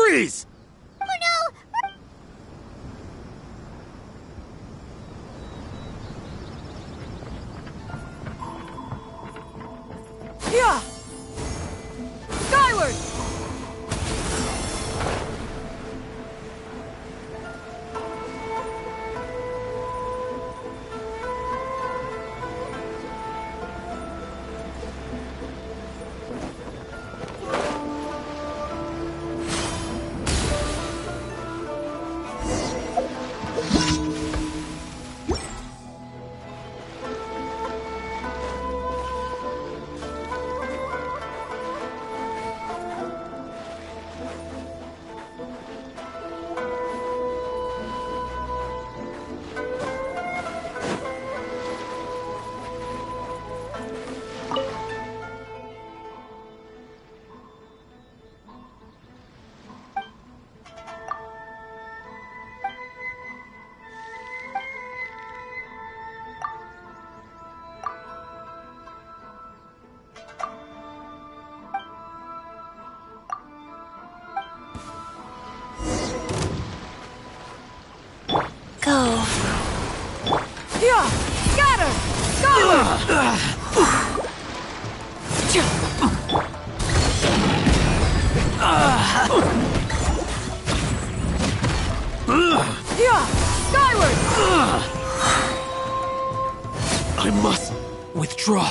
Freeze! Oh no! Yeah! Skyward! Go. Yeah! Scatter! Skyward! Yeah! Skyward! I must withdraw.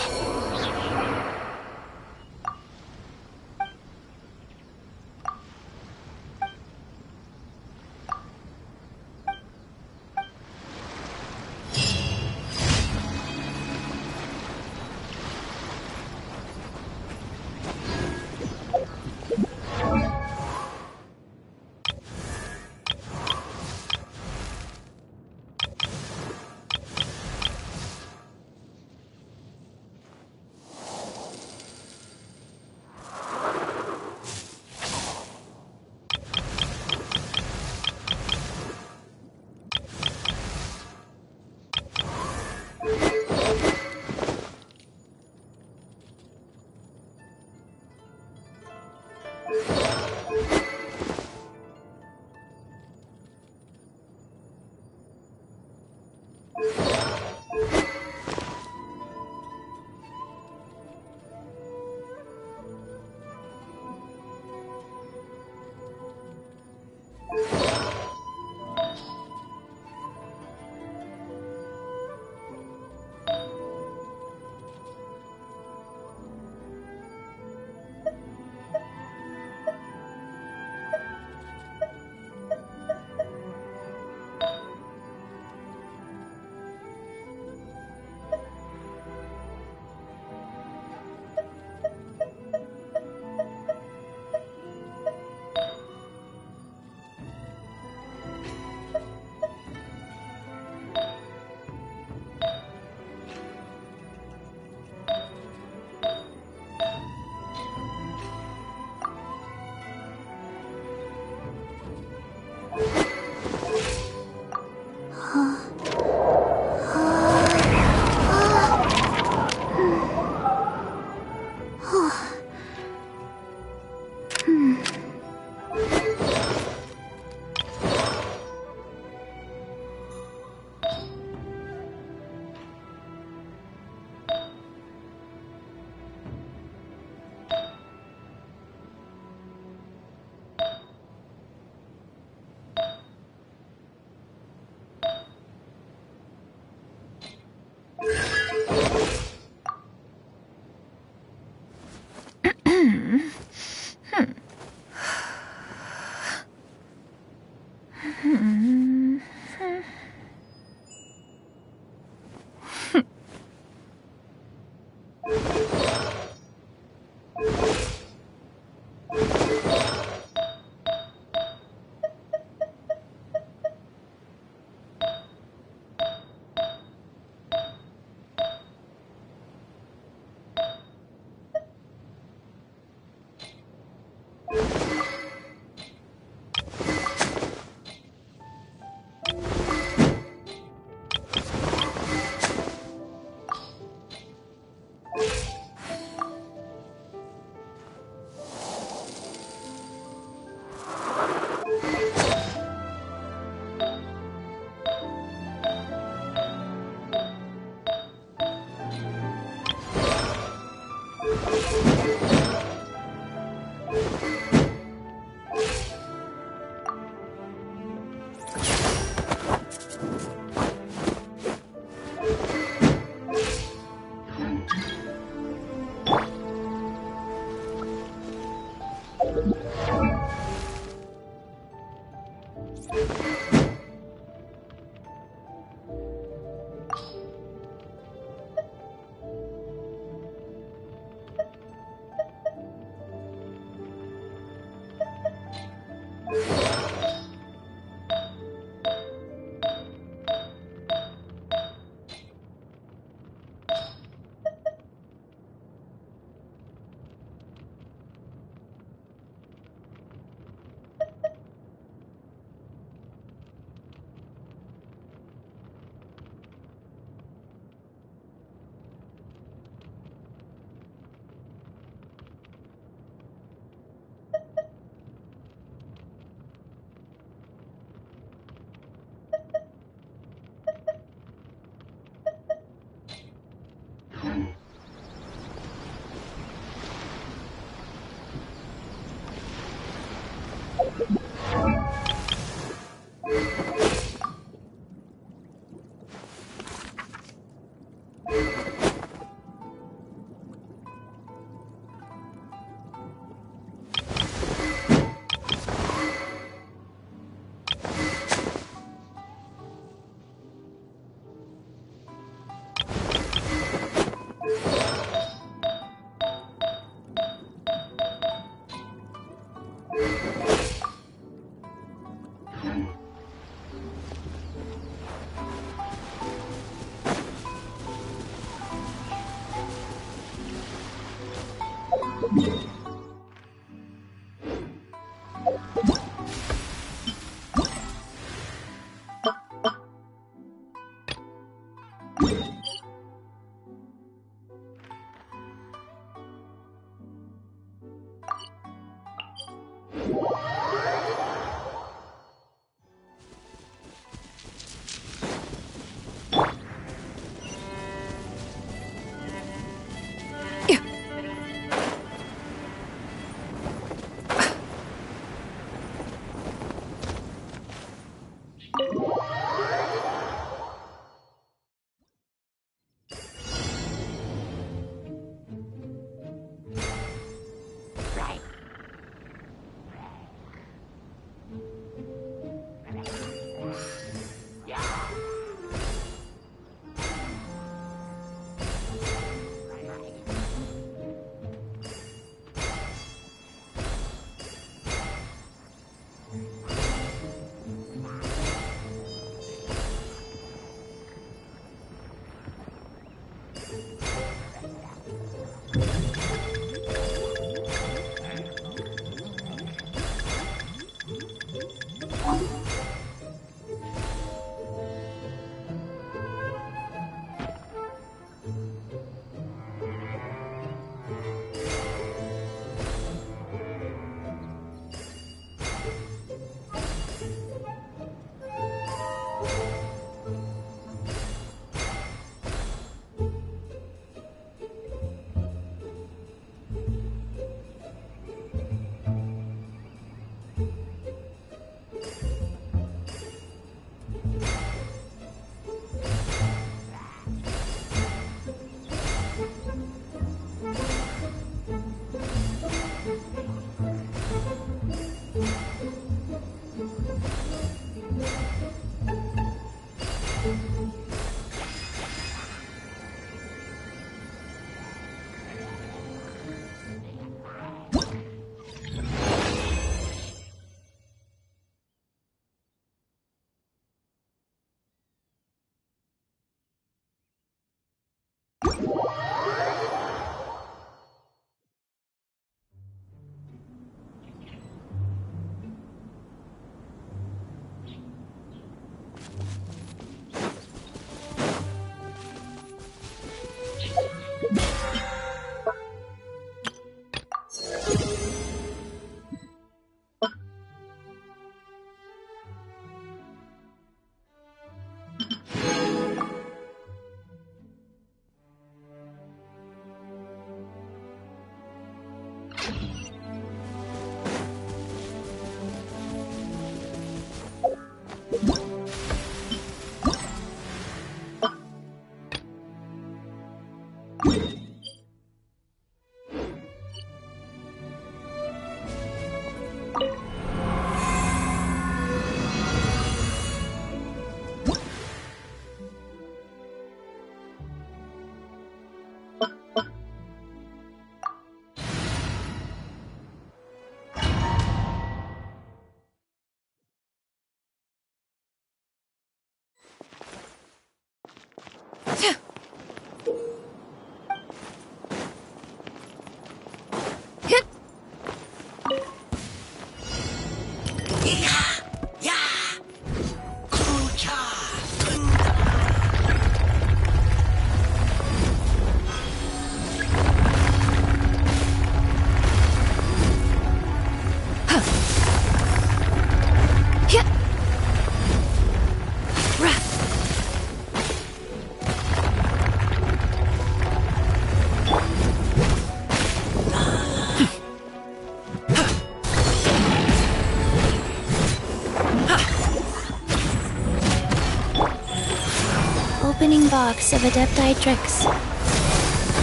Opening box of Adepti tricks.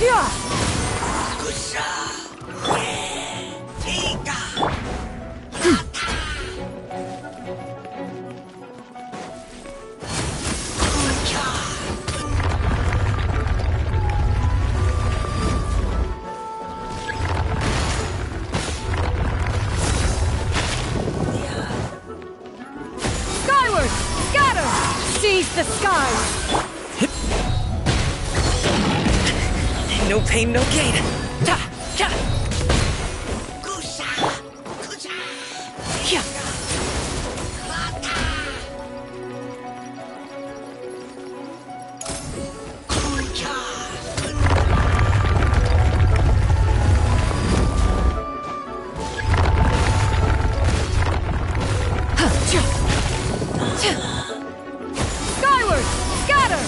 Yeah! Skyward! Scatter! Seize the skies! No pain, no gain. Ta, ta. Yeah. Skyward! Scatter!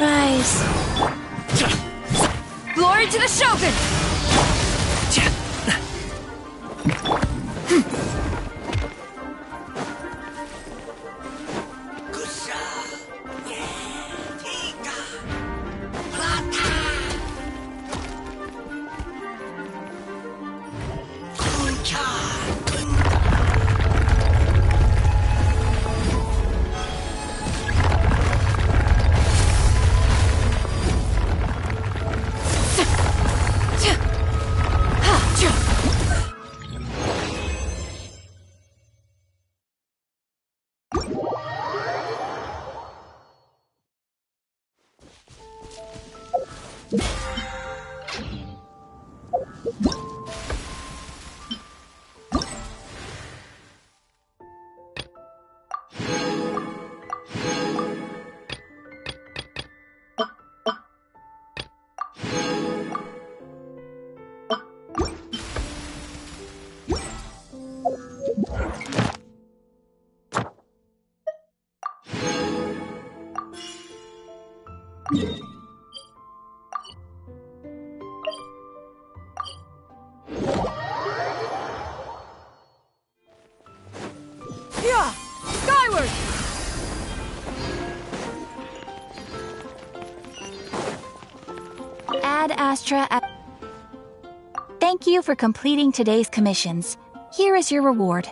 Rise. Glory to the Shogun! Yeah! Skyward! Ad Astra. Thank you for completing today's commissions. Here is your reward.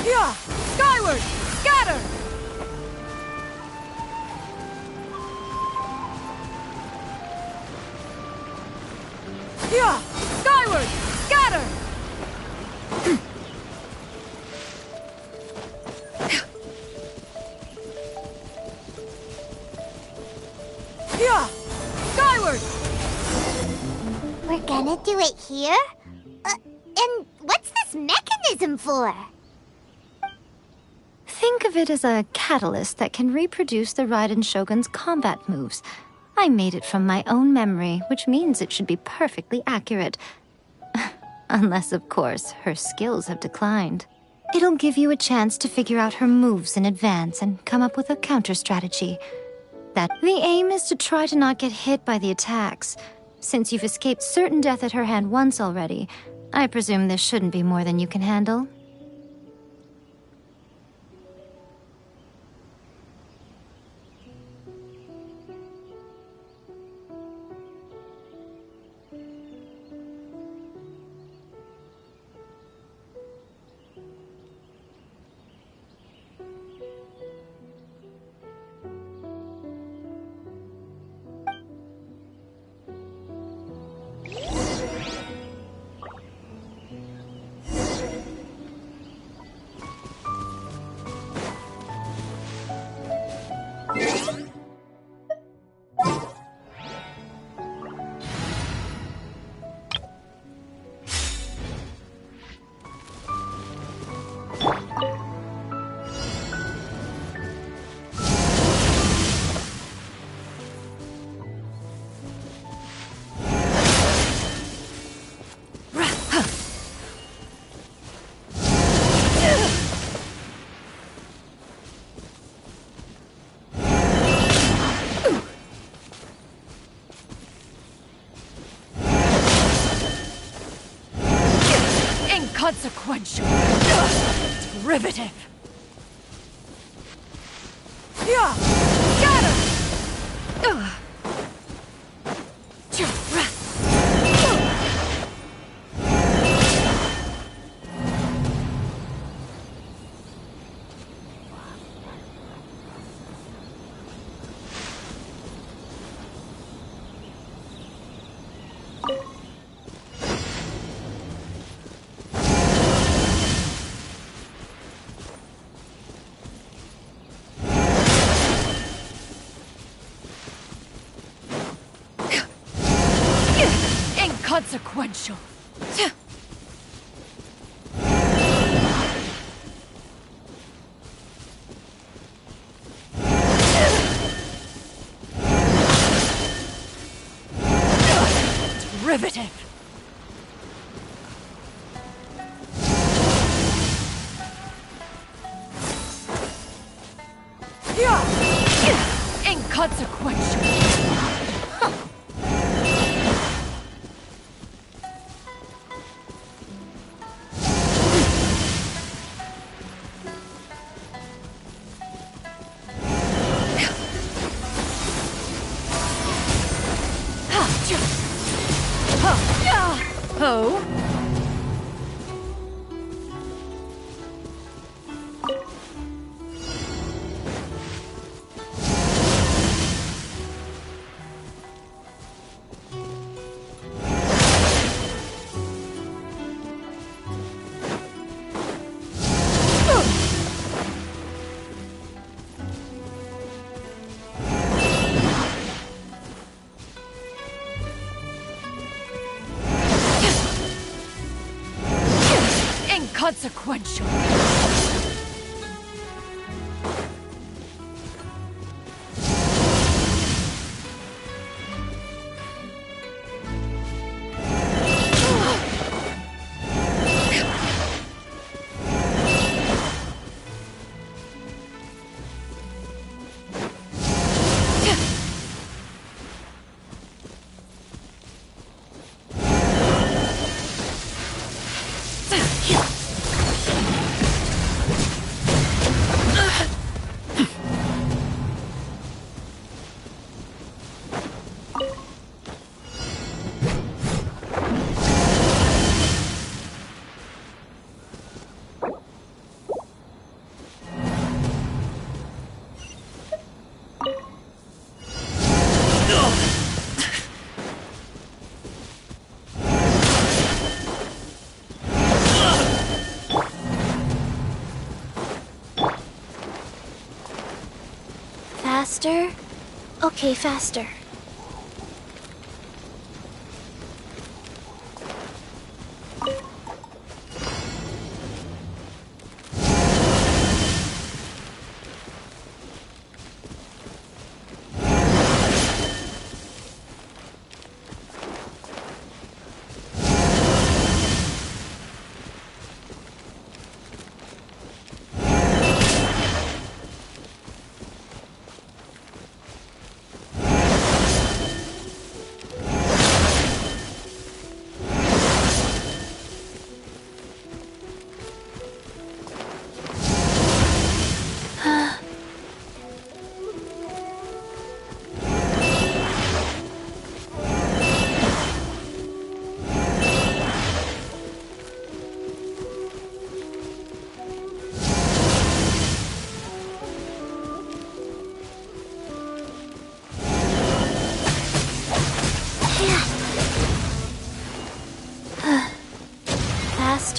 Yeah! Skyward! Scatter! Yeah! Skyward! Scatter! Yeah! Skyward! We're gonna do it here? And what's this mechanism for? Think of it as a catalyst that can reproduce the Raiden Shogun's combat moves. I made it from my own memory, which means it should be perfectly accurate. Unless, of course, her skills have declined. It'll give you a chance to figure out her moves in advance and come up with a counter strategy. The aim is to try to not get hit by the attacks. Since you've escaped certain death at her hand once already, I presume this shouldn't be more than you can handle. Inconsequential. Derivative. Yeah. Scatter. Inconsequential. Derivative. Inconsequential. Oh? Inconsequential. Faster? Okay, faster.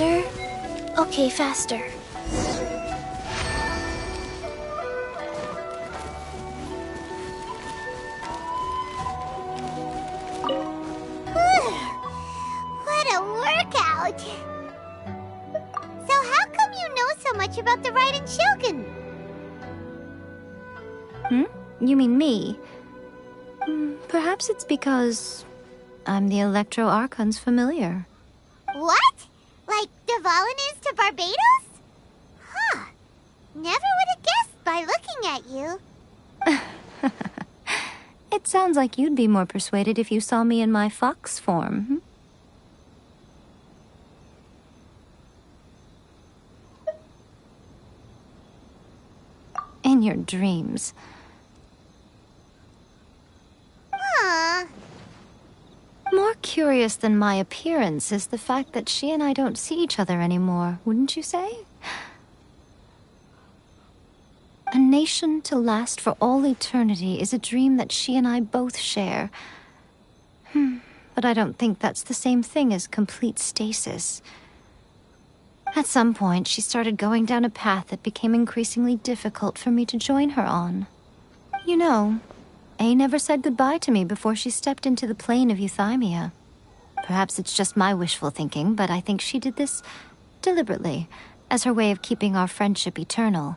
Faster? Okay, faster. What a workout! So how come you know so much about the Raiden Shogun? You mean me? Perhaps it's because I'm the Electro Archon's familiar. What? Like Dvalin is to Barbados? Huh. Never would have guessed by looking at you. It sounds like you'd be more persuaded if you saw me in my fox form. In your dreams. Aww. More curious than my appearance is the fact that she and I don't see each other anymore, wouldn't you say? A nation to last for all eternity is a dream that she and I both share. But I don't think that's the same thing as complete stasis. At some point, she started going down a path that became increasingly difficult for me to join her on. You know, A never said goodbye to me before she stepped into the plane of euthymia. Perhaps it's just my wishful thinking, but I think she did this deliberately, as her way of keeping our friendship eternal.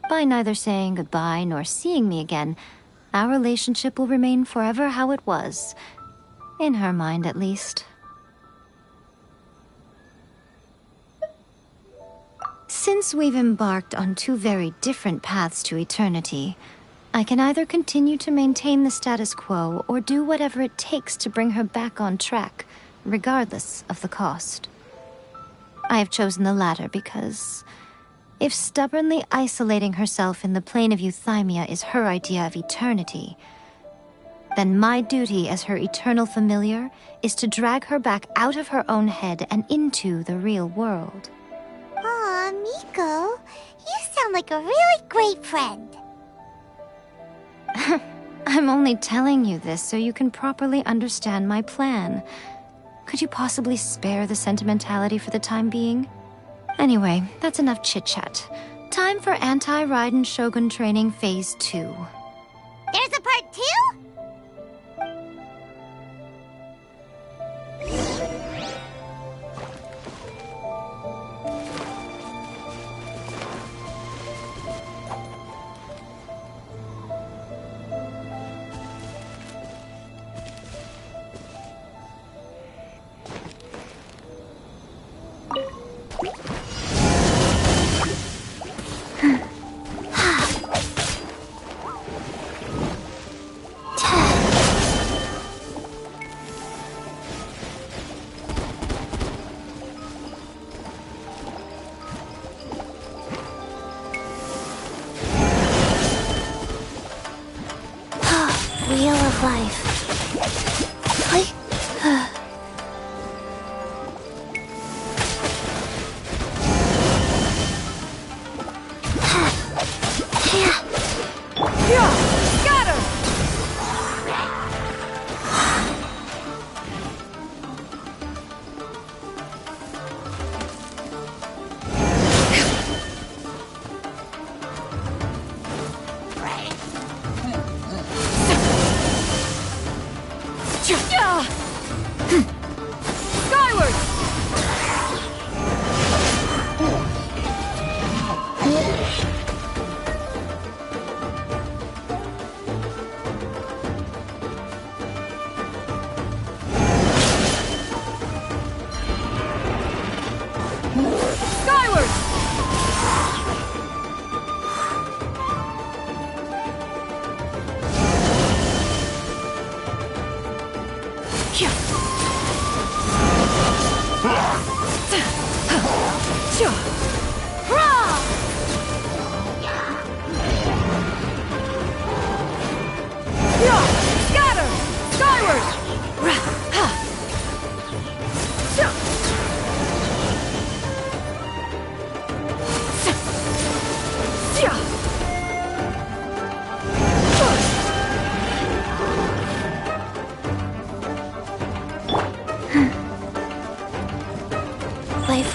By neither saying goodbye nor seeing me again, our relationship will remain forever how it was. In her mind, at least. Since we've embarked on two very different paths to eternity, I can either continue to maintain the status quo or do whatever it takes to bring her back on track, regardless of the cost. I have chosen the latter because if stubbornly isolating herself in the plane of euthymia is her idea of eternity, then my duty as her eternal familiar is to drag her back out of her own head and into the real world. Aw, Miko, you sound like a really great friend. I'm only telling you this so you can properly understand my plan. Could you possibly spare the sentimentality for the time being? Anyway, that's enough chit-chat. Time for Anti-Raiden Shogun Training Phase 2. There's a part 2? Wheel of life.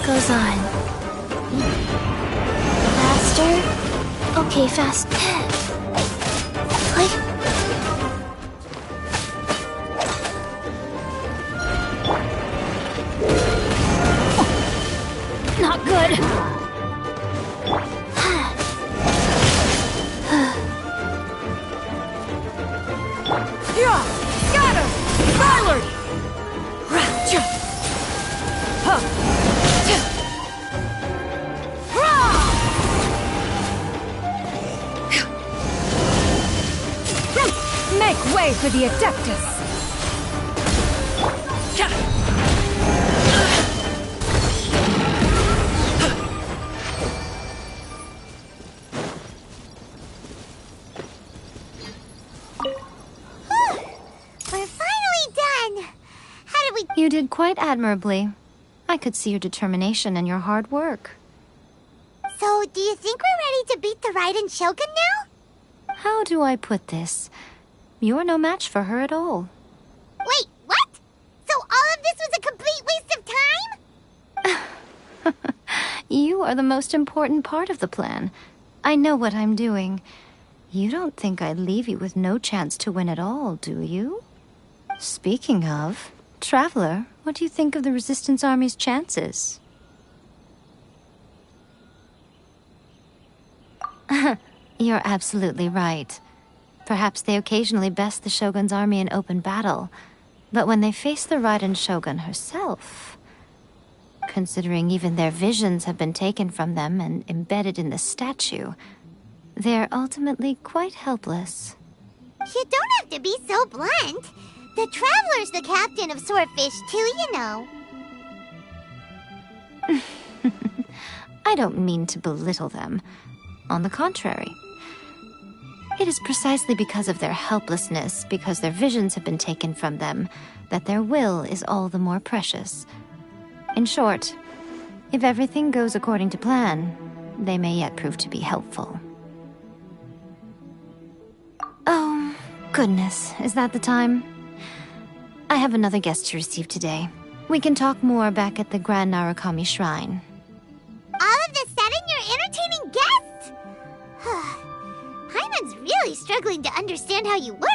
goes on. Faster? Okay, fast. Like... Not good. Yeah! Got him! Ballard! Rapture! Huh! Make way for the Adeptus! We're finally done! How did we... You did quite admirably. I could see your determination and your hard work. So, do you think we're ready to beat the Raiden Shogun now? How do I put this? You're no match for her at all. Wait, what? So all of this was a complete waste of time? You are the most important part of the plan. I know what I'm doing. You don't think I'd leave you with no chance to win at all, do you? Speaking of, Traveler, what do you think of the Resistance Army's chances? You're absolutely right. Perhaps they occasionally best the Shogun's army in open battle, but when they face the Raiden Shogun herself... Considering even their visions have been taken from them and embedded in the statue, they're ultimately quite helpless. You don't have to be so blunt. The Traveler's the captain of Swordfish too, you know. I don't mean to belittle them. On the contrary. It is precisely because of their helplessness, because their visions have been taken from them, that their will is all the more precious. In short, if everything goes according to plan, they may yet prove to be helpful. Oh, goodness, is that the time? I have another guest to receive today. We can talk more back at the Grand Narukami Shrine. All of this sudden, you're entertaining guests? Paimon's really struggling to understand how you work.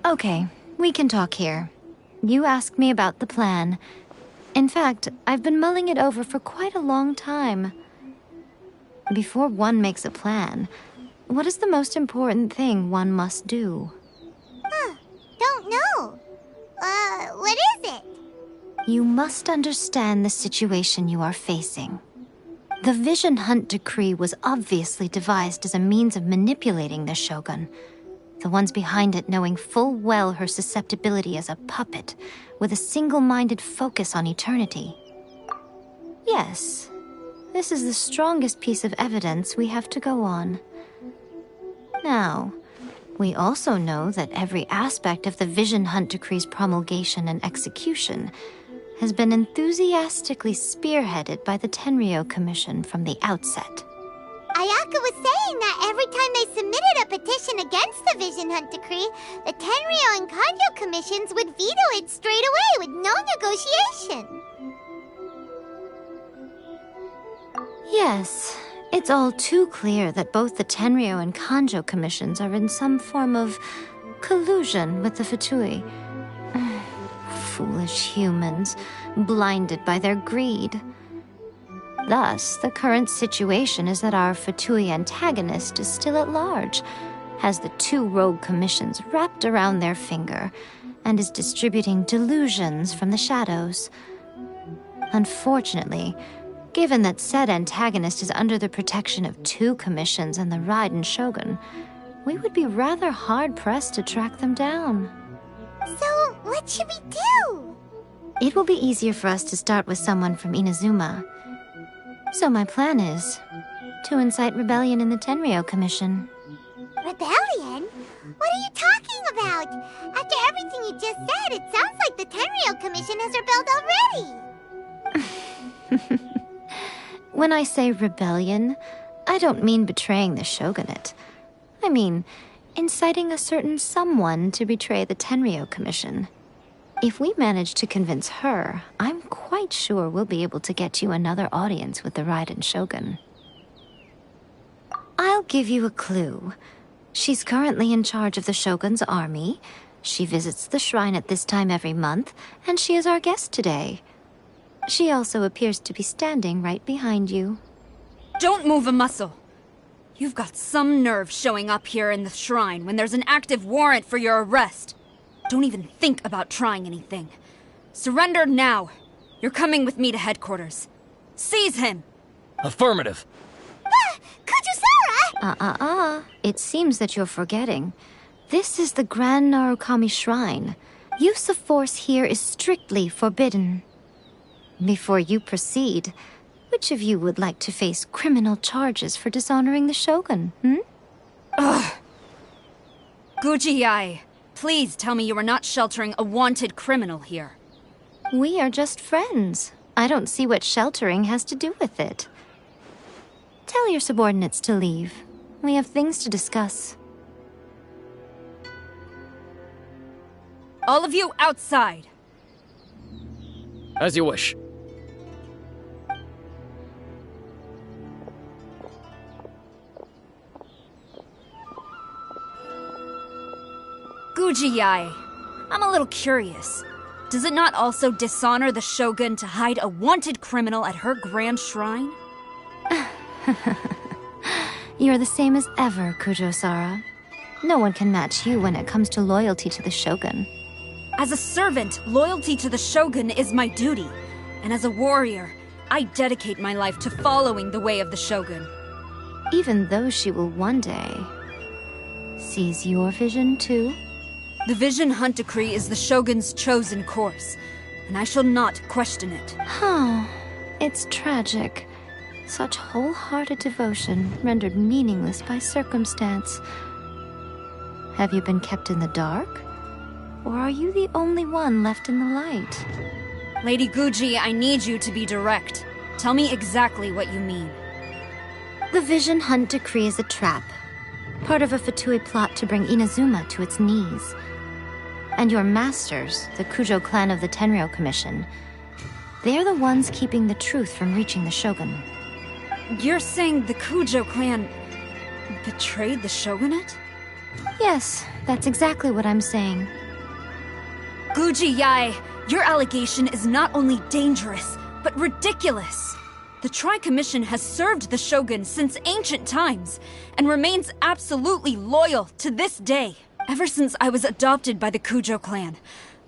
Okay, we can talk here. You asked me about the plan. In fact, I've been mulling it over for quite a long time. Before one makes a plan, what is the most important thing one must do? Don't know. What is it? You must understand the situation you are facing. The Vision Hunt Decree was obviously devised as a means of manipulating the Shogun. The ones behind it knowing full well her susceptibility as a puppet, with a single-minded focus on eternity. Yes, this is the strongest piece of evidence we have to go on. Now, we also know that every aspect of the Vision Hunt Decree's promulgation and execution has been enthusiastically spearheaded by the Tenryou Commission from the outset. Ayaka was saying that every time they submitted a petition against the Vision Hunt Decree, the Tenryou and Kanjo commissions would veto it straight away with no negotiation. Yes, it's all too clear that both the Tenryou and Kanjo commissions are in some form of collusion with the Fatui. Foolish humans, blinded by their greed. Thus, the current situation is that our Fatui antagonist is still at large, has the two rogue commissions wrapped around their finger, and is distributing delusions from the shadows. Unfortunately, given that said antagonist is under the protection of two commissions and the Raiden Shogun, we would be rather hard-pressed to track them down. So, what should we do? It will be easier for us to start with someone from Inazuma. So my plan is to incite rebellion in the Tenryou Commission. Rebellion? What are you talking about? After everything you just said, it sounds like the Tenryou Commission has rebelled already. When I say rebellion, I don't mean betraying the shogunate. I mean inciting a certain someone to betray the Tenryou Commission. If we manage to convince her, I'm quite sure we'll be able to get you another audience with the Raiden Shogun. I'll give you a clue. She's currently in charge of the Shogun's army. She visits the shrine at this time every month, and she is our guest today. She also appears to be standing right behind you. Don't move a muscle. You've got some nerve showing up here in the shrine when there's an active warrant for your arrest. Don't even think about trying anything. Surrender now. You're coming with me to headquarters. Seize him! Affirmative. Sara! It seems that you're forgetting. This is the Grand Narukami Shrine. Use of force here is strictly forbidden. Before you proceed, which of you would like to face criminal charges for dishonoring the Shogun, Ugh! Guji-ai, please tell me you are not sheltering a wanted criminal here. We are just friends. I don't see what sheltering has to do with it. Tell your subordinates to leave. We have things to discuss. All of you outside. As you wish. Guji-ai, I'm a little curious. Does it not also dishonor the Shogun to hide a wanted criminal at her grand shrine? You're the same as ever, Kujo-Sara. No one can match you when it comes to loyalty to the Shogun. As a servant, loyalty to the Shogun is my duty. And as a warrior, I dedicate my life to following the way of the Shogun. Even though she will one day seize your vision too? The Vision Hunt Decree is the Shogun's chosen course, and I shall not question it. Oh, it's tragic. Such wholehearted devotion rendered meaningless by circumstance. Have you been kept in the dark? Or are you the only one left in the light? Lady Guji, I need you to be direct. Tell me exactly what you mean. The Vision Hunt Decree is a trap. Part of a Fatui plot to bring Inazuma to its knees. And your masters, the Kujo clan of the Tenryou Commission, they're the ones keeping the truth from reaching the Shogun. You're saying the Kujo clan betrayed the Shogunate? Yes, that's exactly what I'm saying. Guji-ai, your allegation is not only dangerous, but ridiculous. The Tri-Commission has served the Shogun since ancient times, and remains absolutely loyal to this day. Ever since I was adopted by the Kujo clan,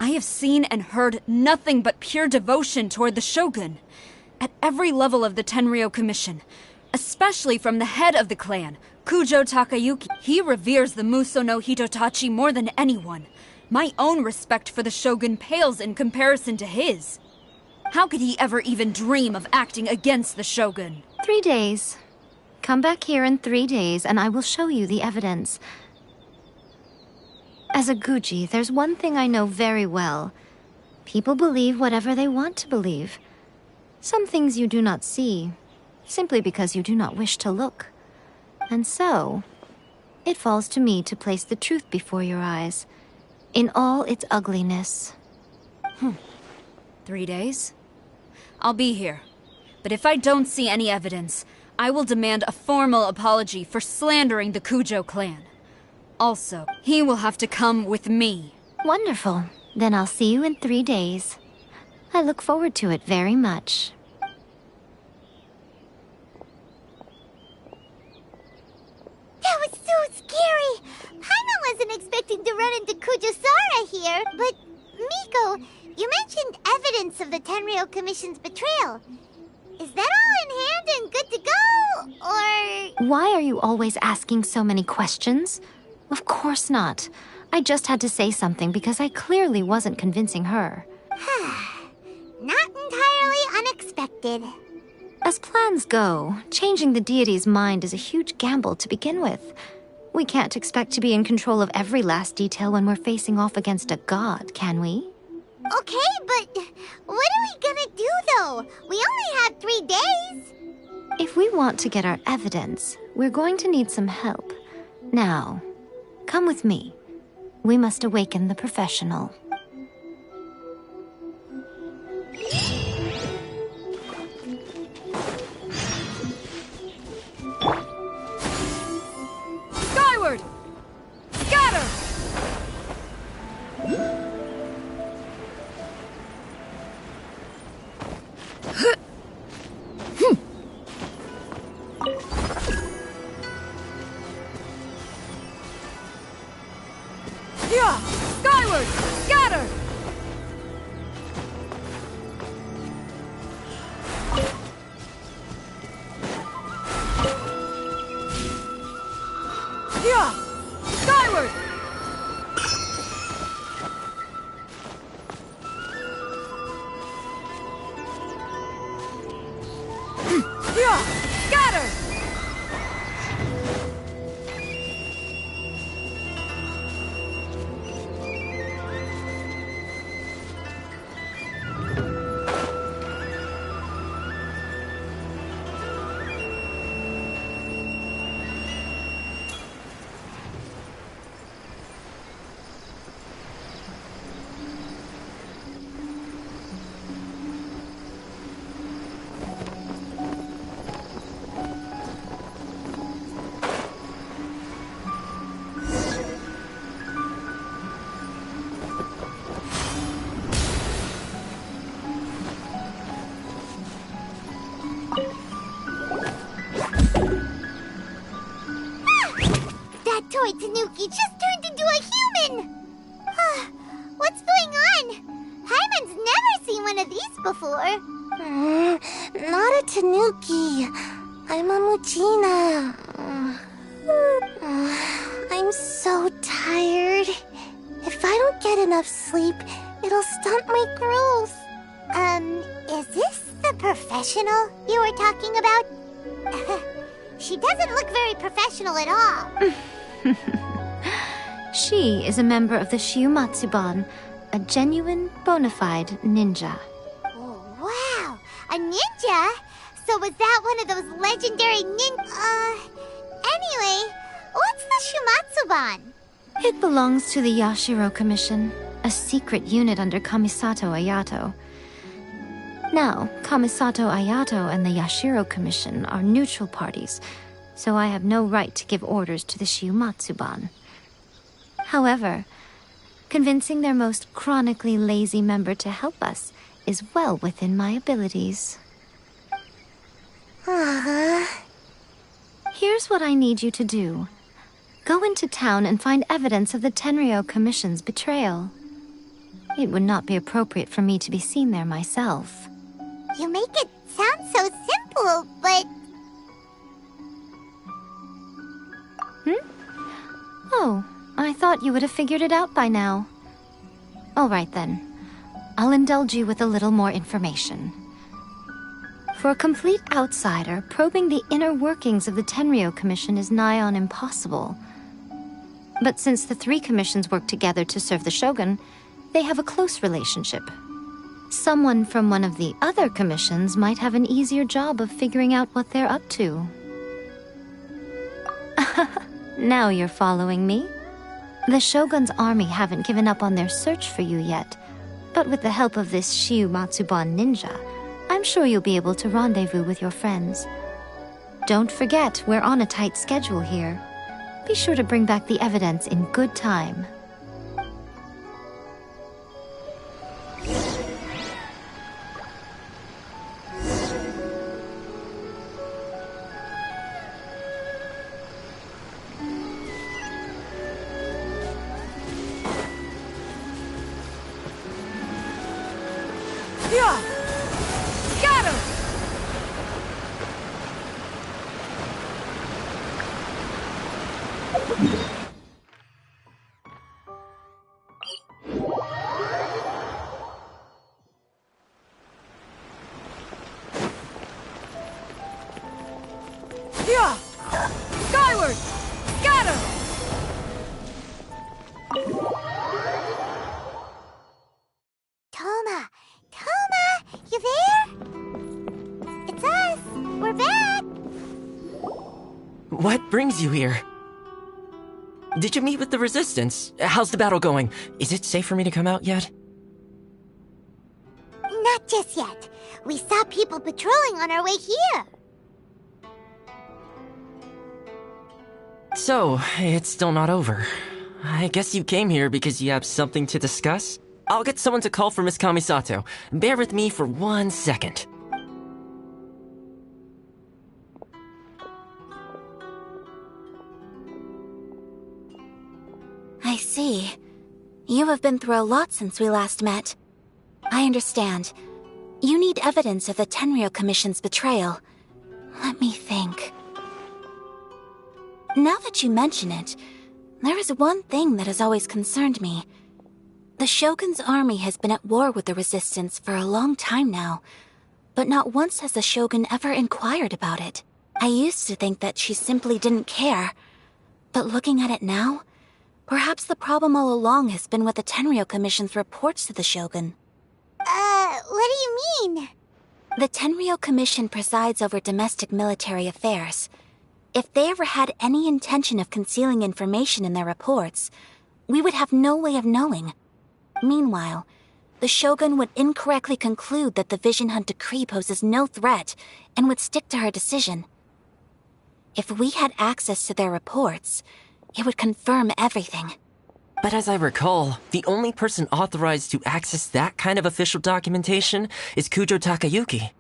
I have seen and heard nothing but pure devotion toward the Shogun. At every level of the Tenryou Commission, especially from the head of the clan, Kujo Takayuki, he reveres the Muso no Hitotachi more than anyone. My own respect for the Shogun pales in comparison to his. How could he ever even dream of acting against the Shogun? 3 days. Come back here in 3 days and I will show you the evidence. As a Guji, there's one thing I know very well. People believe whatever they want to believe. Some things you do not see, simply because you do not wish to look. And so, it falls to me to place the truth before your eyes, in all its ugliness. 3 days? I'll be here. But if I don't see any evidence, I will demand a formal apology for slandering the Kujo clan. Also, he will have to come with me. Wonderful. Then I'll see you in 3 days. I look forward to it very much. That was so scary! Paimon wasn't expecting to run into Kujo-Sara here, but... Miko, you mentioned evidence of the Tenryou Commission's betrayal. Is that all in hand and good to go, or...? Why are you always asking so many questions? Of course not. I just had to say something because I clearly wasn't convincing her. Not entirely unexpected. As plans go, changing the deity's mind is a huge gamble to begin with. We can't expect to be in control of every last detail when we're facing off against a god, can we? Okay, but what are we gonna do, though? We only have 3 days. If we want to get our evidence, we're going to need some help. Now, come with me. We must awaken the professional. Skyward! Scatter! Yeah! Skyward! Scatter! Yeah! Skyward! Yeah! Scatter! That toy Tanuki just turned into a human! What's going on? Hyman's never seen one of these before. Not a Tanuki. I'm a Muchina. I'm so tired. If I don't get enough sleep, it'll stunt my growth. Is this the professional you were talking about? She doesn't look very professional at all. She is a member of the Shiumatsuban, a genuine, bona fide ninja. Oh, wow! A ninja? So was that one of those legendary Anyway, what's the Shumatsuban? It belongs to the Yashiro Commission, a secret unit under Kamisato Ayato. Now, Kamisato Ayato and the Yashiro Commission are neutral parties, so I have no right to give orders to the Shiumatsuban. However, convincing their most chronically lazy member to help us is well within my abilities. Here's what I need you to do. Go into town and find evidence of the Tenryou Commission's betrayal. It would not be appropriate for me to be seen there myself. You make it sound so simple, but... Oh, I thought you would have figured it out by now. All right then. I'll indulge you with a little more information. For a complete outsider, probing the inner workings of the Tenryou Commission is nigh on impossible. But since the 3 commissions work together to serve the Shogun, they have a close relationship. Someone from one of the other commissions might have an easier job of figuring out what they're up to. Now you're following me. The Shogun's army haven't given up on their search for you yet, but with the help of this Shiumatsuban ninja, I'm sure you'll be able to rendezvous with your friends. Don't forget, we're on a tight schedule here. Be sure to bring back the evidence in good time. Yeah! Scatter! What brings you here? Did you meet with the Resistance? How's the battle going? Is it safe for me to come out yet? Not just yet. We saw people patrolling on our way here. So, it's still not over. I guess you came here because you have something to discuss? I'll get someone to call for Miss Kamisato. Bear with me for 1 second. I see. You have been through a lot since we last met. I understand. You need evidence of the Tenryou Commission's betrayal. Let me think. Now that you mention it, there is one thing that has always concerned me. The Shogun's army has been at war with the Resistance for a long time now, but not once has the Shogun ever inquired about it. I used to think that she simply didn't care, but looking at it now, perhaps the problem all along has been with the Tenryou Commission's reports to the Shogun. What do you mean? The Tenryou Commission presides over domestic military affairs. If they ever had any intention of concealing information in their reports, we would have no way of knowing. Meanwhile, the Shogun would incorrectly conclude that the Vision Hunt decree poses no threat and would stick to her decision. If we had access to their reports, it would confirm everything. But as I recall, the only person authorized to access that kind of official documentation is Kujo Takayuki.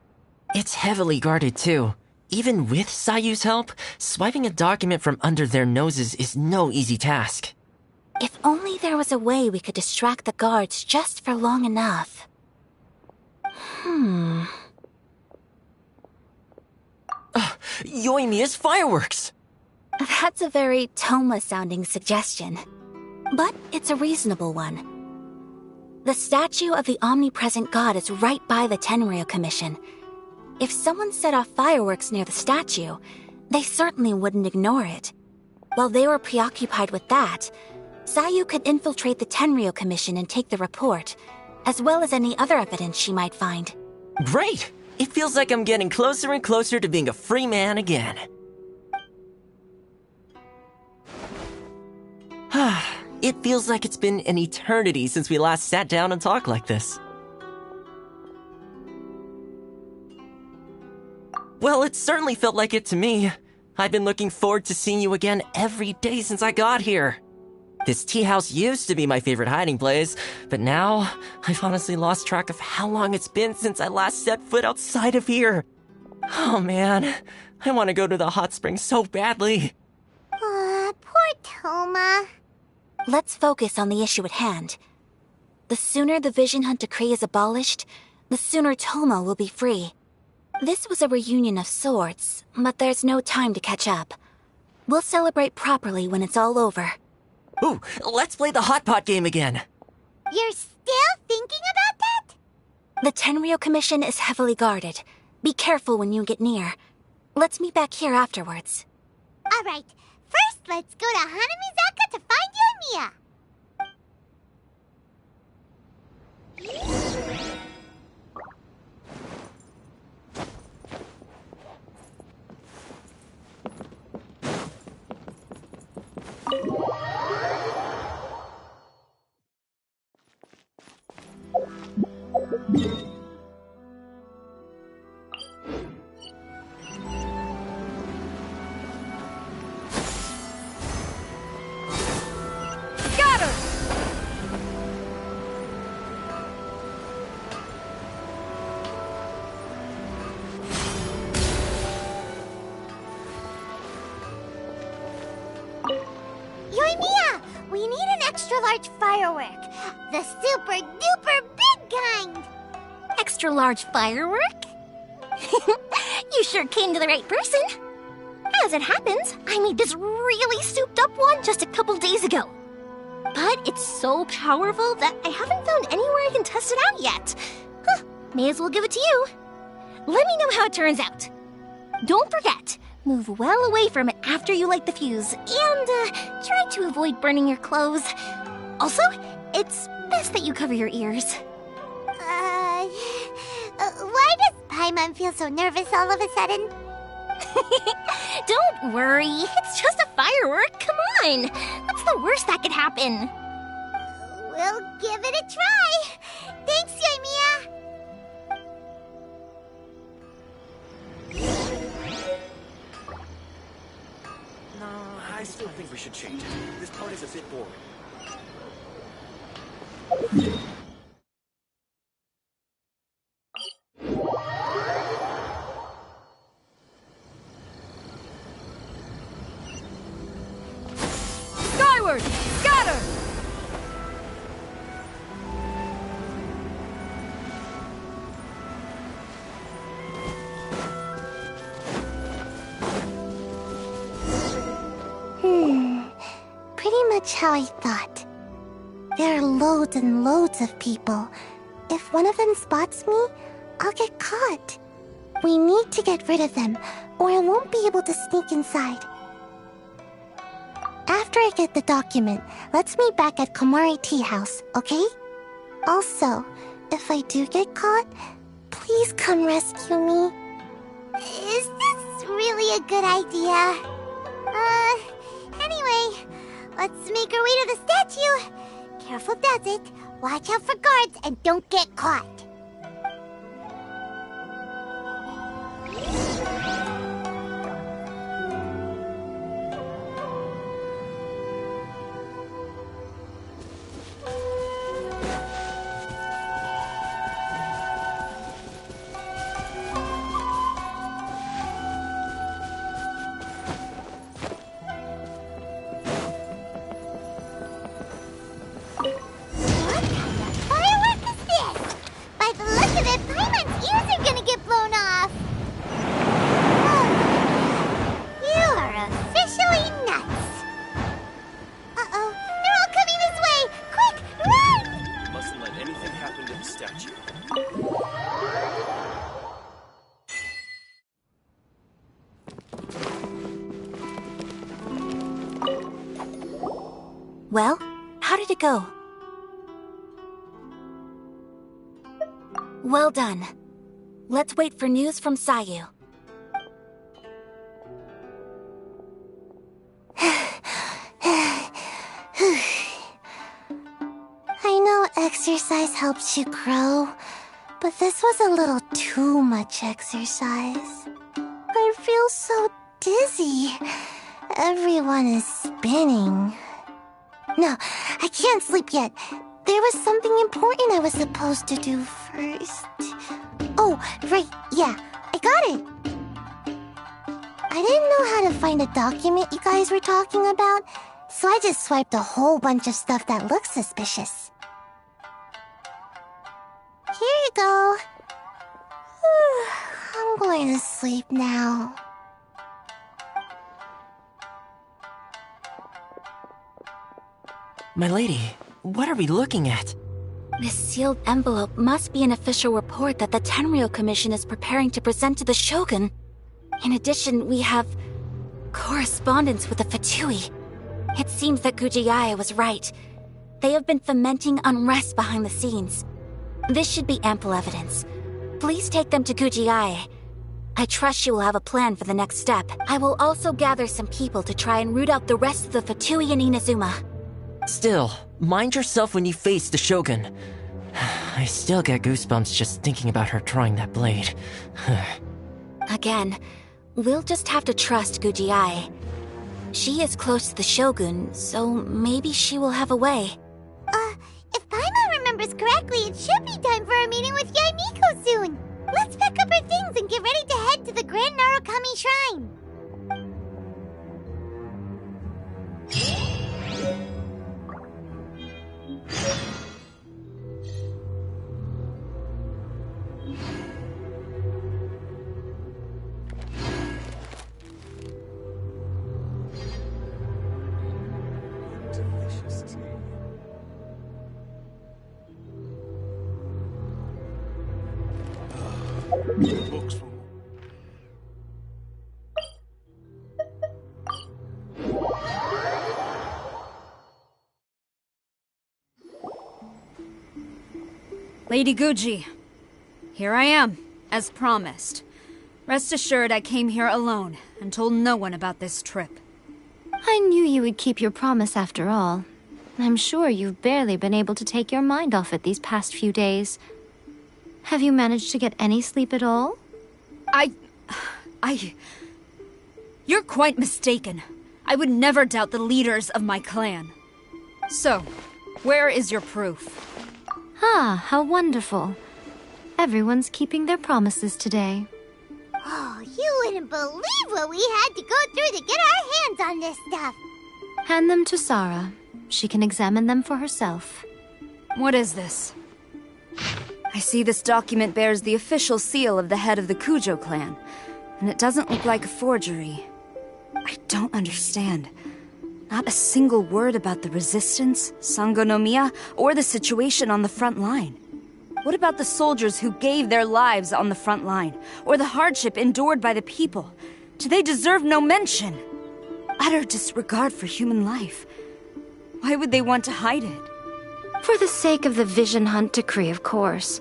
It's heavily guarded too. Even with Sayu's help, swiping a document from under their noses is no easy task. If only there was a way we could distract the guards just for long enough. Yoimiya's fireworks! That's a very Toma-sounding suggestion. But it's a reasonable one. The statue of the omnipresent god is right by the Tenryou Commission. If someone set off fireworks near the statue, they certainly wouldn't ignore it. While they were preoccupied with that, Sayu could infiltrate the Tenryou Commission and take the report, as well as any other evidence she might find. Great! It feels like I'm getting closer and closer to being a free man again. It feels like it's been an eternity since we last sat down and talked like this. Well, it certainly felt like it to me. I've been looking forward to seeing you again every day since I got here. This tea house used to be my favorite hiding place, but now I've honestly lost track of how long it's been since I last set foot outside of here. Oh man, I want to go to the hot springs so badly. Poor Toma. Let's focus on the issue at hand. The sooner the Vision Hunt decree is abolished, the sooner Toma will be free. This was a reunion of sorts, but there's no time to catch up. We'll celebrate properly when it's all over. Ooh, let's play the hot pot game again. You're still thinking about that? The Tenryou Commission is heavily guarded. Be careful when you get near. Let's meet back here afterwards. Alright, first let's go to Hanamizaka to find Yoimiya. Got her! Yoimiya, we need an extra large firework. The super duper big kind. Extra large firework? You sure came to the right person. As it happens, I made this really souped up one just a couple days ago. But it's so powerful that I haven't found anywhere I can test it out yet. May as well give it to you. Let me know how it turns out. Don't forget, move well away from it after you light the fuse, and try to avoid burning your clothes. Also, it's best that you cover your ears. Why does Paimon feel so nervous all of a sudden? Don't worry, it's just a firework. Come on. What's the worst that could happen? We'll give it a try. Thanks, Yoimiya. No, I still think we should change it. This part is a bit boring. Skyward! Scatter! Pretty much how I thought. There are loads and loads of people. If one of them spots me, I'll get caught. We need to get rid of them, or I won't be able to sneak inside. After I get the document, let's meet back at Komari Tea House, okay? Also, if I do get caught, please come rescue me. Is this really a good idea? Anyway, let's make our way to the statue. Careful does it. Watch out for guards and don't get caught. Well, how did it go? Well done. Let's wait for news from Sayu. I know exercise helps you grow, but this was a little too much exercise. I feel so dizzy. Everyone is spinning. No, I can't sleep yet. There was something important I was supposed to do first. Oh, right, yeah, I got it. I didn't know how to find a document you guys were talking about, so I just swiped a whole bunch of stuff that looks suspicious. Here you go. I'm going to sleep now. My lady, what are we looking at? This sealed envelope must be an official report that the Tenryou Commission is preparing to present to the Shogun. In addition, we have correspondence with the Fatui. It seems that Gujiae was right. They have been fomenting unrest behind the scenes. This should be ample evidence. Please take them to Gujiae. I trust she will have a plan for the next step. I will also gather some people to try and root out the rest of the Fatui in Inazuma. Still, mind yourself when you face the Shogun. I still get goosebumps just thinking about her drawing that blade. Again, we'll just have to trust Gujiae. She is close to the Shogun, so maybe she will have a way. If Paimon remembers correctly, it should be time for a meeting with Yaimiko soon. Let's pack up our things and get ready to head to the Grand Narukami Shrine. Delicious tea. Books from... Lady Guji, here I am, as promised. Rest assured I came here alone and told no one about this trip. I knew you would keep your promise after all. I'm sure you've barely been able to take your mind off it these past few days. Have you managed to get any sleep at all? You're quite mistaken. I would never doubt the leaders of my clan. So, where is your proof? Ah, how wonderful. Everyone's keeping their promises today. Oh, you wouldn't believe what we had to go through to get our hands on this stuff. Hand them to Sara. She can examine them for herself. What is this? I see this document bears the official seal of the head of the Kujo clan, and it doesn't look like a forgery. I don't understand. Not a single word about the resistance, Sangonomiya, or the situation on the front line. What about the soldiers who gave their lives on the front line, or the hardship endured by the people? Do they deserve no mention? Utter disregard for human life. Why would they want to hide it? For the sake of the Vision Hunt decree, of course.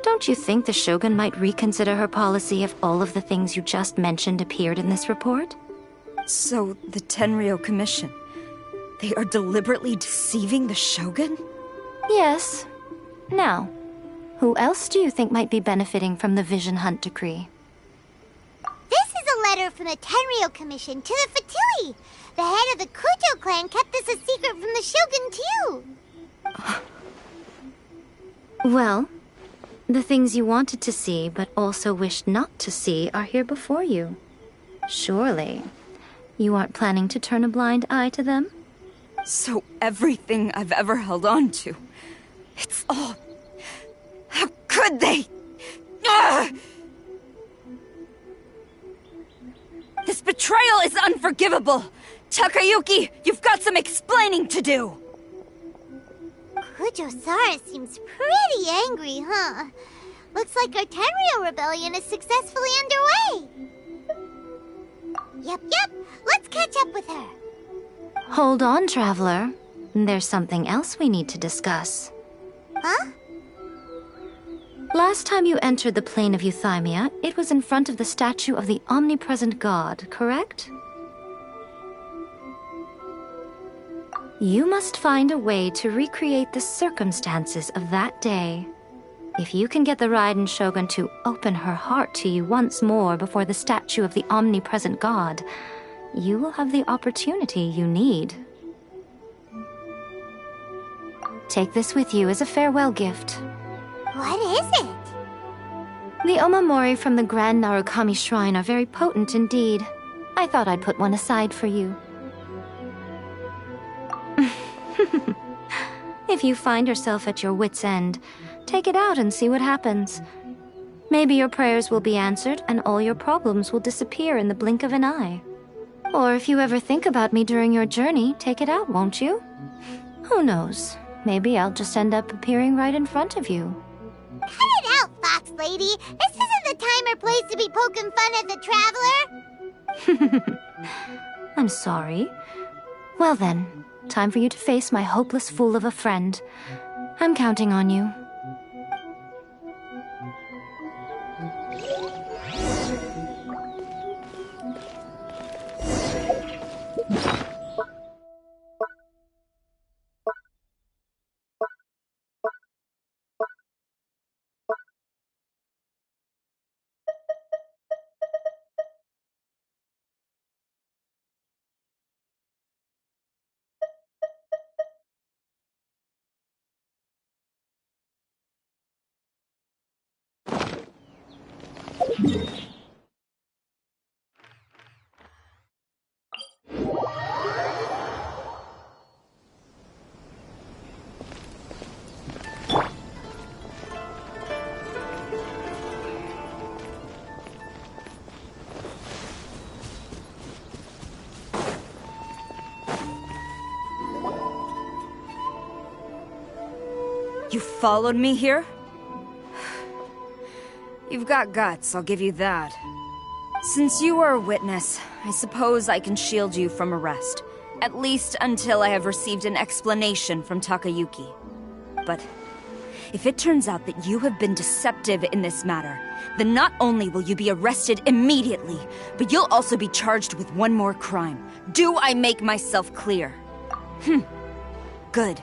Don't you think the Shogun might reconsider her policy if all of the things you just mentioned appeared in this report? So, the Tenryo Commission, they are deliberately deceiving the Shogun? Yes. Now, who else do you think might be benefiting from the Vision Hunt decree? This is a letter from the Tenryo Commission to the Fatui. The head of the Kujo clan kept this a secret from the Shogun, too. Well, the things you wanted to see but also wished not to see are here before you. Surely, you aren't planning to turn a blind eye to them? So everything I've ever held on to, it's all... How could they? Ugh! This betrayal is unforgivable! Takayuki, you've got some explaining to do! Kujo Sara seems pretty angry, huh? Looks like our Tenryo rebellion is successfully underway. Yep. Let's catch up with her. Hold on, Traveler. There's something else we need to discuss. Huh? Last time you entered the plane of Euthymia, it was in front of the statue of the omnipresent god, correct? You must find a way to recreate the circumstances of that day. If you can get the Raiden Shogun to open her heart to you once more before the statue of the omnipresent god, you will have the opportunity you need. Take this with you as a farewell gift. What is it? The omamori from the Grand Narukami Shrine are very potent indeed. I thought I'd put one aside for you. If you find yourself at your wit's end, take it out and see what happens. Maybe your prayers will be answered and all your problems will disappear in the blink of an eye. Or if you ever think about me during your journey, take it out, won't you? Who knows? Maybe I'll just end up appearing right in front of you. Cut it out, Fox Lady. This isn't the time or place to be poking fun at the Traveler. I'm sorry. Well then, time for you to face my hopeless fool of a friend. I'm counting on you. You followed me here? You've got guts, I'll give you that. Since you are a witness, I suppose I can shield you from arrest. At least until I have received an explanation from Takayuki. But if it turns out that you have been deceptive in this matter, then not only will you be arrested immediately, but you'll also be charged with one more crime. Do I make myself clear? Good.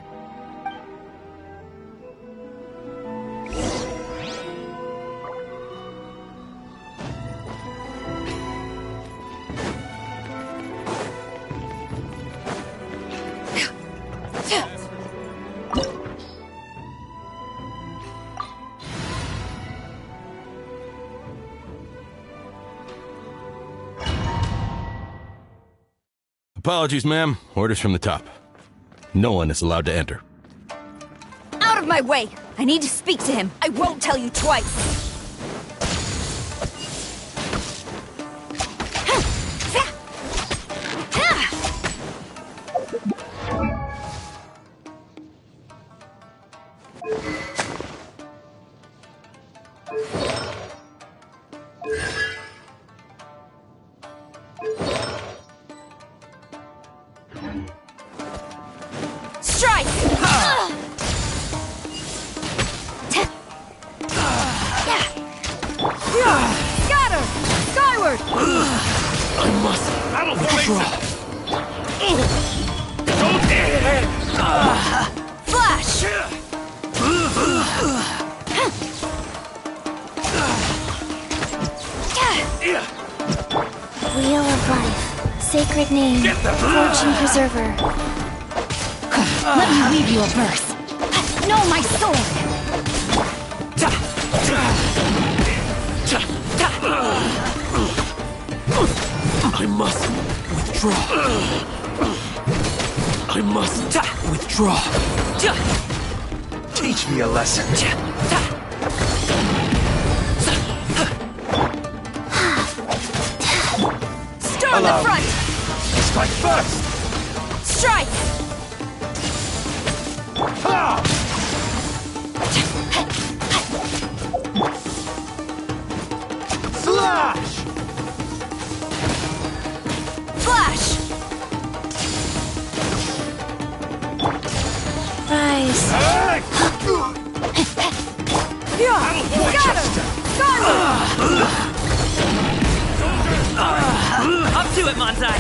Apologies, ma'am. Orders from the top. No one is allowed to enter. Out of my way! I need to speak to him. I won't tell you twice. Strike! Scatter! Skyward! I must. That'll fix Flash! Wheel of life. Sacred name. Fortune preserver. Let me weave you a verse. No, my sword! I must withdraw. I must withdraw. Teach me a lesson. Stir in the front! Strike first! Strike! Slash! Flash! Rise. Scatter! Skyward! Up to it, Manzai!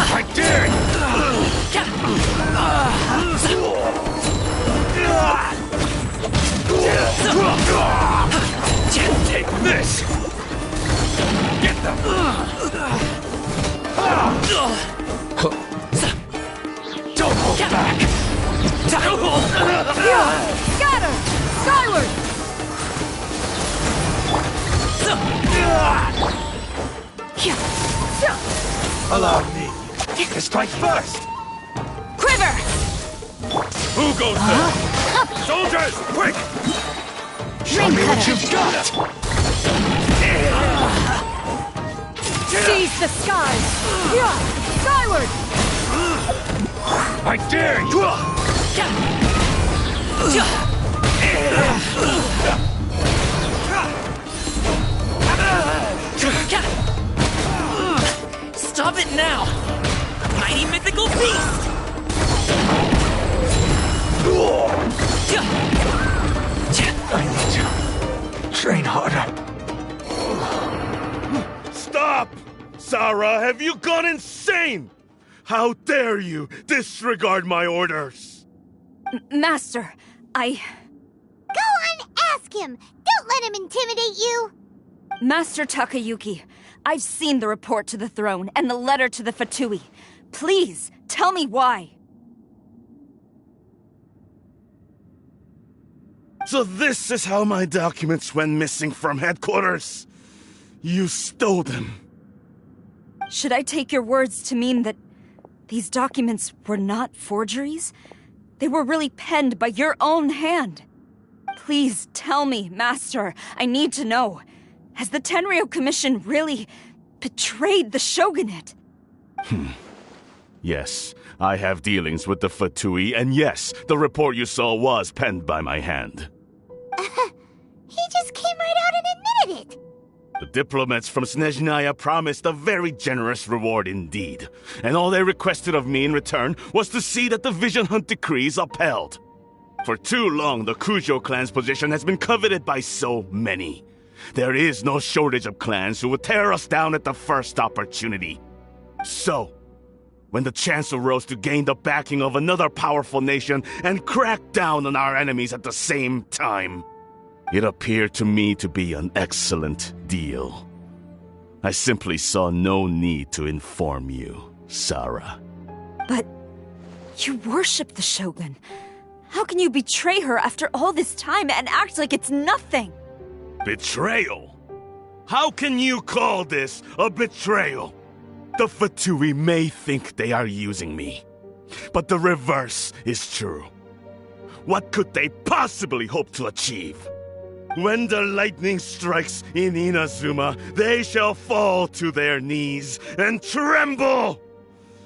I dare you! Take this! Get them! Don't hold back! Scatter! Skyward! Allow me to strike first! Quiver! Who goes there? Soldiers, quick! Show me what you've got! Seize the skies! Skyward! I dare you! Stop it now! Mighty mythical beast! I need to train harder. Stop! Sara, have you gone insane? How dare you disregard my orders? Master, Go on, ask him! Don't let him intimidate you! Master Takayuki, I've seen the report to the throne and the letter to the Fatui. Please, tell me why. So this is how my documents went missing from headquarters? You stole them. Should I take your words to mean that these documents were not forgeries? They were really penned by your own hand. Please tell me, Master. I need to know. Has the Tenryo Commission really betrayed the shogunate? Yes, I have dealings with the Fatui, and yes, the report you saw was penned by my hand. He just came right out and admitted it! The diplomats from Snezhnaya promised a very generous reward indeed, and all they requested of me in return was to see that the Vision Hunt decree is upheld. For too long, the Kujo clan's position has been coveted by so many. There is no shortage of clans who would tear us down at the first opportunity. So, when the chance arose to gain the backing of another powerful nation and crack down on our enemies at the same time, it appeared to me to be an excellent deal. I simply saw no need to inform you, Sara. But you worship the Shogun. How can you betray her after all this time and act like it's nothing? Betrayal? How can you call this a betrayal? The Fatui may think they are using me, but the reverse is true. What could they possibly hope to achieve? When the lightning strikes in Inazuma, they shall fall to their knees and tremble,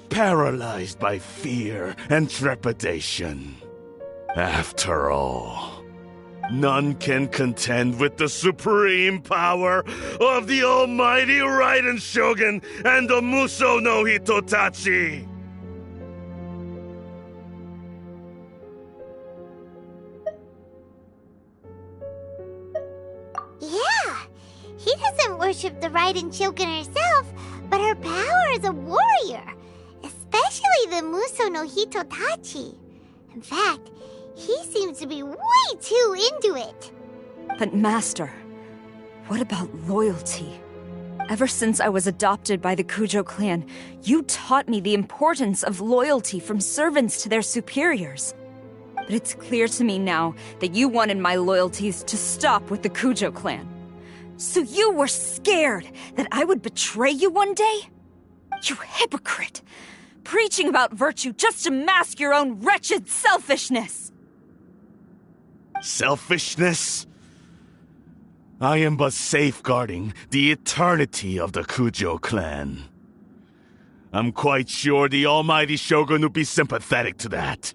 paralyzed by fear and trepidation. After all, none can contend with the supreme power of the almighty Raiden Shogun and the Muso no Hitotachi! Yeah, he doesn't worship the Raiden Shogun herself, but her power as a warrior, especially the Muso no Hitotachi. In fact, he seems to be way too into it. But Master, what about loyalty? Ever since I was adopted by the Kujo clan, you taught me the importance of loyalty from servants to their superiors. But it's clear to me now that you wanted my loyalties to stop with the Kujo clan. So you were scared that I would betray you one day? You hypocrite! Preaching about virtue just to mask your own wretched selfishness! Selfishness? I am but safeguarding the eternity of the Kujo clan. I'm quite sure the almighty Shogun would be sympathetic to that,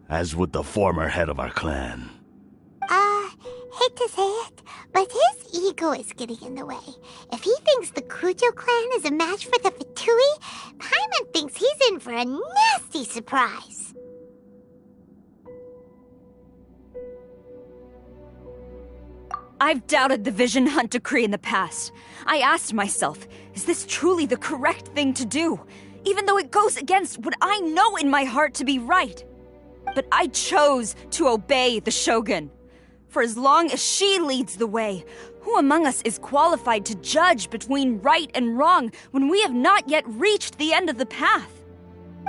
as would the former head of our clan. Hate to say it, but his ego is getting in the way. If he thinks the Kujo clan is a match for the Fatui, Paimon thinks he's in for a nasty surprise. I've doubted the Vision Hunt decree in the past. I asked myself, is this truly the correct thing to do? Even though it goes against what I know in my heart to be right. But I chose to obey the Shogun. For as long as she leads the way, who among us is qualified to judge between right and wrong when we have not yet reached the end of the path?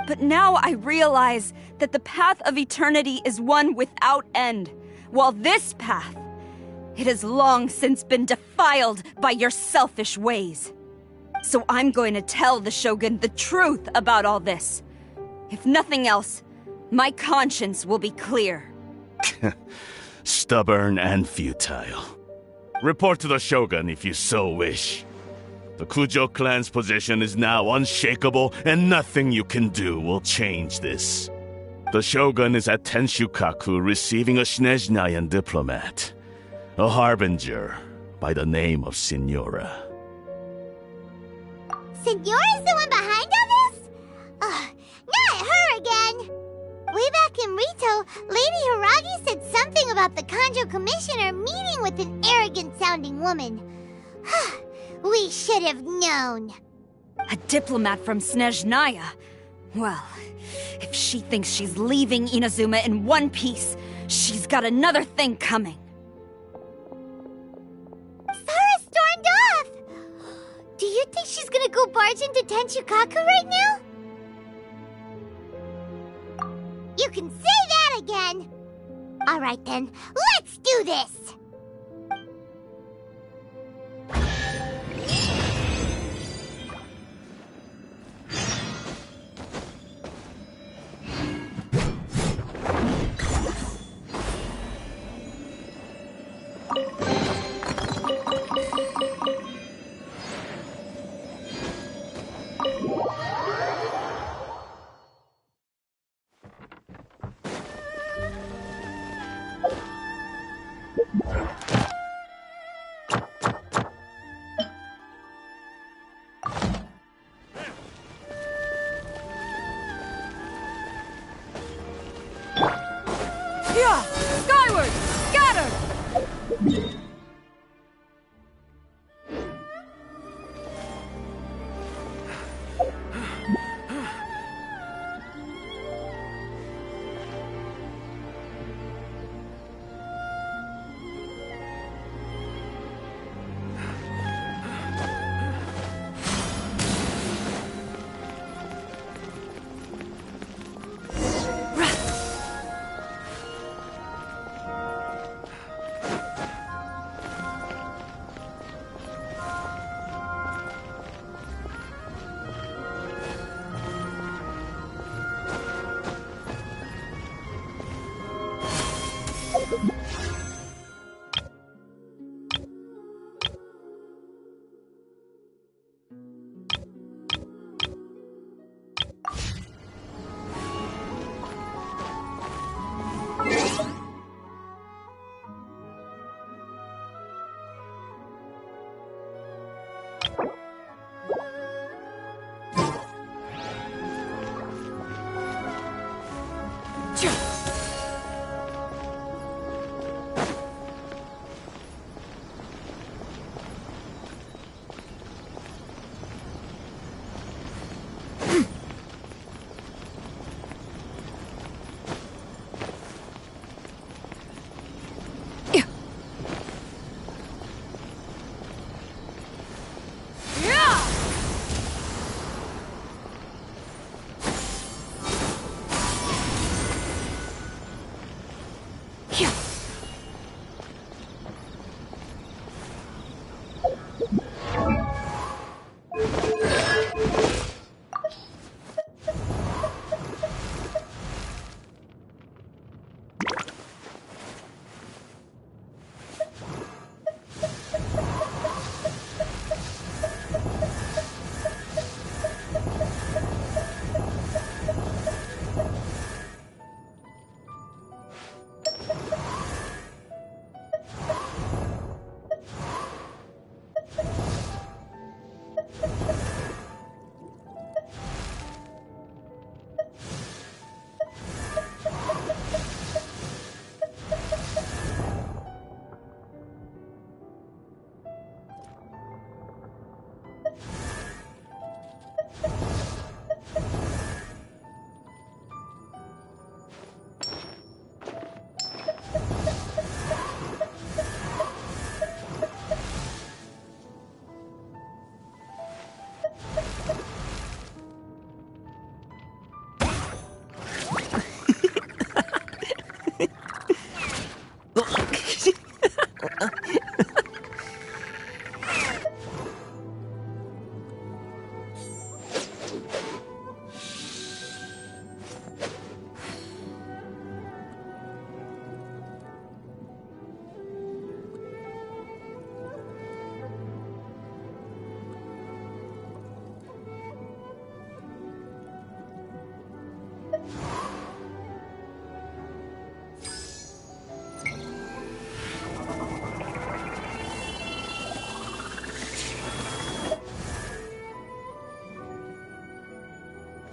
But now I realize that the path of eternity is one without end, while this path, it has long since been defiled by your selfish ways. So I'm going to tell the Shogun the truth about all this. If nothing else, my conscience will be clear. Stubborn and futile. Report to the Shogun if you so wish. The Kujo clan's position is now unshakable, and nothing you can do will change this. The Shogun is at Tenshukaku receiving a Snezhnayan diplomat, a harbinger by the name of Signora. Signora's the one behind all this? Not her again! Way back in Rito, Lady Hiragi said something about the Kanjo Commissioner meeting with an arrogant-sounding woman. We should have known. A diplomat from Snezhnaya? Well, if she thinks she's leaving Inazuma in one piece, she's got another thing coming. Sara stormed off! Do you think she's gonna go barge into Tenshukaku right now? You can say that again! Alright then, let's do this! Yeah! Skyward! Scatter!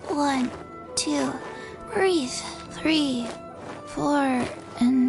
One, two, breathe. 3, 4, and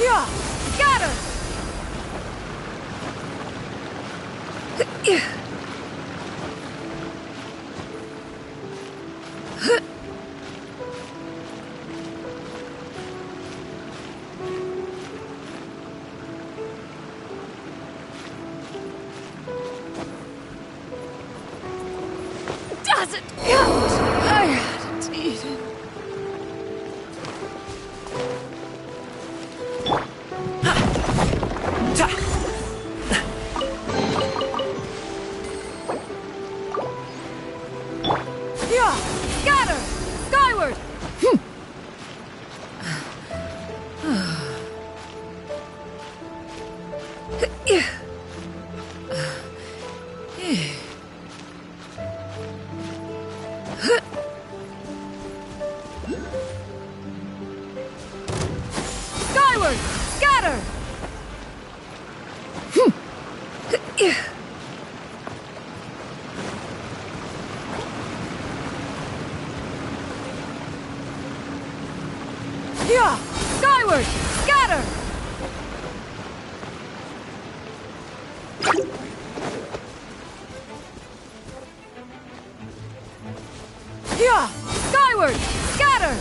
Yeah! Got her! Does it count? I hadn't eaten. Yeah! Got her! Skyward! Skyward! Scatter! Yeah! Skyward! Scatter! Yeah! Skyward! Scatter!